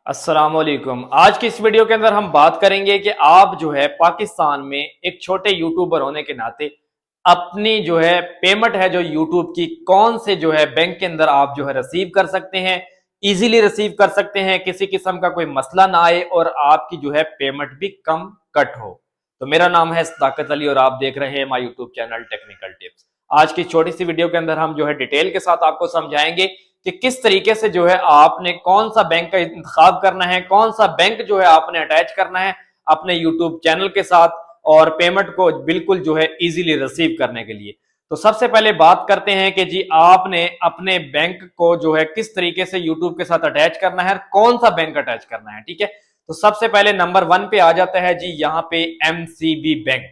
अस्सलामुअलैकुम। आज की इस वीडियो के अंदर हम बात करेंगे कि आप जो है पाकिस्तान में एक छोटे यूट्यूबर होने के नाते अपनी जो है पेमेंट है जो यूट्यूब की कौन से जो है बैंक के अंदर आप जो है रिसीव कर सकते हैं, इजीली रिसीव कर सकते हैं, किसी किस्म का कोई मसला ना आए और आपकी जो है पेमेंट भी कम कट हो। तो मेरा नाम है सदाकत अली और आप देख रहे हैं my YouTube channel technical tips. आज की छोटी सी वीडियो के अंदर हम जो है डिटेल के साथ आपको समझाएंगे कि किस तरीके से जो है आपने कौन सा बैंक का इंतखाब करना है, कौन सा बैंक जो है आपने अटैच करना है अपने यूट्यूब चैनल के साथ और पेमेंट को बिल्कुल जो है इजीली रिसीव करने के लिए। तो सबसे पहले बात करते हैं कि जी आपने अपने बैंक को जो है किस तरीके से यूट्यूब के साथ अटैच करना है, कौन सा बैंक अटैच करना है। ठीक है, तो सबसे पहले नंबर 1 पे आ जाता है जी यहाँ पे एमसीबी बैंक।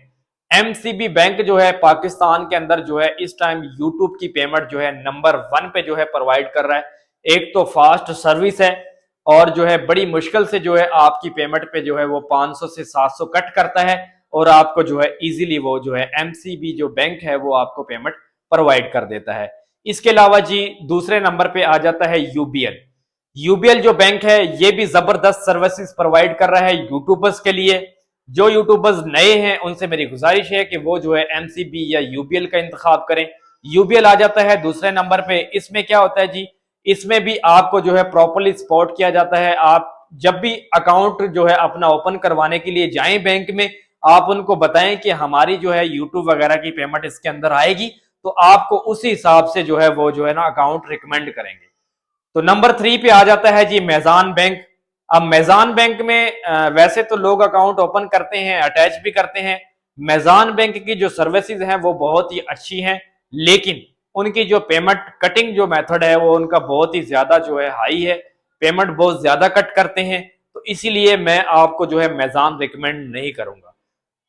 एमसीबी बैंक जो है पाकिस्तान के अंदर जो है इस टाइम यूट्यूब की पेमेंट जो है नंबर 1 पे जो है प्रोवाइड कर रहा है। एक तो फास्ट सर्विस है और जो है बड़ी मुश्किल से जो है आपकी पेमेंट पे जो है वो 500 से 700 कट करता है और आपको जो है इजीली वो जो है एमसीबी जो बैंक है वो आपको पेमेंट प्रोवाइड कर देता है। इसके अलावा जी दूसरे नंबर पे आ जाता है यूबीएल। यूबीएल जो बैंक है ये भी जबरदस्त सर्विसेज प्रोवाइड कर रहा है यूट्यूबर्स के लिए। जो यूट्यूबर्स नए हैं उनसे मेरी गुजारिश है कि वो जो है एमसीबी या यूबीएल का इंतखाब करें। यूबीएल आ जाता है दूसरे नंबर पे। इसमें क्या होता है जी, इसमें भी आपको जो है प्रॉपर्ली सपोर्ट किया जाता है। आप जब भी अकाउंट जो है अपना ओपन करवाने के लिए जाएं बैंक में, आप उनको बताएं कि हमारी जो है यूट्यूब वगैरह की पेमेंट इसके अंदर आएगी, तो आपको उसी हिसाब से जो है वो जो है ना अकाउंट रिकमेंड करेंगे। तो नंबर 3 पे आ जाता है जी मेज़ान बैंक। अब मेज़ान बैंक में वैसे तो लोग अकाउंट ओपन करते हैं, अटैच भी करते हैं। मेज़ान बैंक की जो सर्विसेज हैं वो बहुत ही अच्छी हैं, लेकिन उनकी जो पेमेंट कटिंग जो मेथड है वो उनका बहुत ही ज्यादा जो है हाई है, पेमेंट बहुत ज्यादा कट करते हैं। तो इसीलिए मैं आपको जो है मेज़ान रिकमेंड नहीं करूंगा।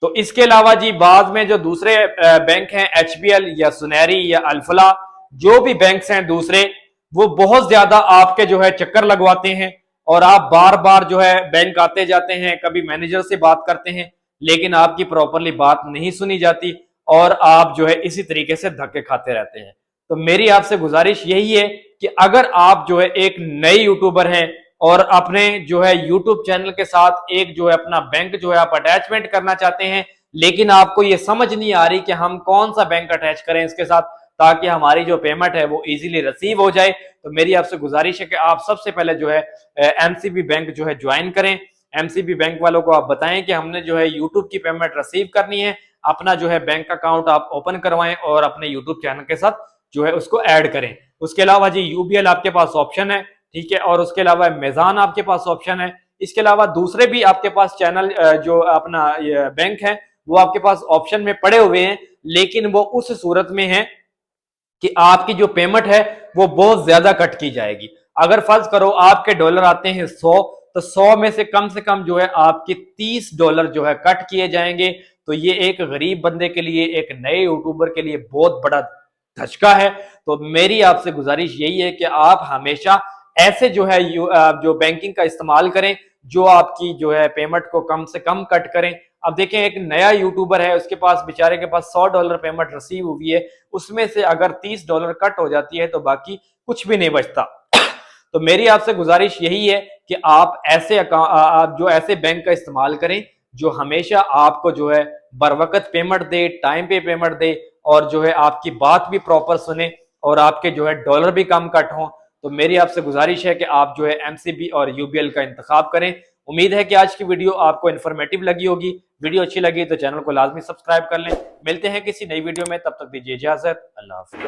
तो इसके अलावा जी बाद में जो दूसरे बैंक हैं एचबीएल या सुनहरी या अल्फला, जो भी बैंक्स हैं दूसरे, वो बहुत ज्यादा आपके जो है चक्कर लगवाते हैं और आप बार बार जो है बैंक आते जाते हैं, कभी मैनेजर से बात करते हैं लेकिन आपकी प्रॉपरली बात नहीं सुनी जाती और आप जो है इसी तरीके से धक्के खाते रहते हैं। तो मेरी आपसे गुजारिश यही है कि अगर आप जो है एक नए यूट्यूबर हैं और अपने जो है यूट्यूब चैनल के साथ एक जो है अपना बैंक जो है आप अटैचमेंट करना चाहते हैं, लेकिन आपको ये समझ नहीं आ रही कि हम कौन सा बैंक अटैच करें इसके साथ ताकि हमारी जो पेमेंट है वो इजीली रिसीव हो जाए, तो मेरी आपसे गुजारिश है कि आप सबसे पहले जो है एमसीबी बैंक जो है ज्वाइन करें। एमसीबी बैंक वालों को आप बताएं कि हमने जो है यूट्यूब की पेमेंट रिसीव करनी है, अपना जो है बैंक अकाउंट आप ओपन करवाएं और अपने यूट्यूब चैनल के साथ जो है उसको ऐड करें। उसके अलावा जी यूबीएल आपके पास ऑप्शन है, ठीक है, और उसके अलावा मेज़ान आपके पास ऑप्शन है। इसके अलावा दूसरे भी आपके पास चैनल जो अपना बैंक है वो आपके पास ऑप्शन में पड़े हुए हैं, लेकिन वो उस सूरत में है कि आपकी जो पेमेंट है वो बहुत ज्यादा कट की जाएगी। अगर फर्ज करो आपके डॉलर आते हैं 100, तो 100 में से कम जो है आपके $30 जो है कट किए जाएंगे। तो ये एक गरीब बंदे के लिए, एक नए यूट्यूबर के लिए बहुत बड़ा धचका है। तो मेरी आपसे गुजारिश यही है कि आप हमेशा ऐसे जो है जो बैंकिंग का इस्तेमाल करें जो आपकी जो है पेमेंट को कम से कम कट करें। अब देखें एक नया यूट्यूबर है, उसके पास बेचारे के पास $100 पेमेंट रिसीव हुई है, उसमें से अगर $30 कट हो जाती है तो बाकी कुछ भी नहीं बचता। तो मेरी आपसे गुजारिश यही है कि आप ऐसे आप जो ऐसे बैंक का इस्तेमाल करें जो हमेशा आपको जो है बर वक्त पेमेंट दे, टाइम पे पेमेंट दे और जो है आपकी बात भी प्रॉपर सुने और आपके जो है डॉलर भी कम कट हों। तो मेरी आपसे गुजारिश है कि आप जो है एमसीबी और यूबीएल का इंतखाब करें। उम्मीद है कि आज की वीडियो आपको इन्फॉर्मेटिव लगी होगी। वीडियो अच्छी लगी तो चैनल को लाजमी सब्सक्राइब कर लें। मिलते हैं किसी नई वीडियो में, तब तक दीजिए इजाजत। अल्लाह हाफ़िज़।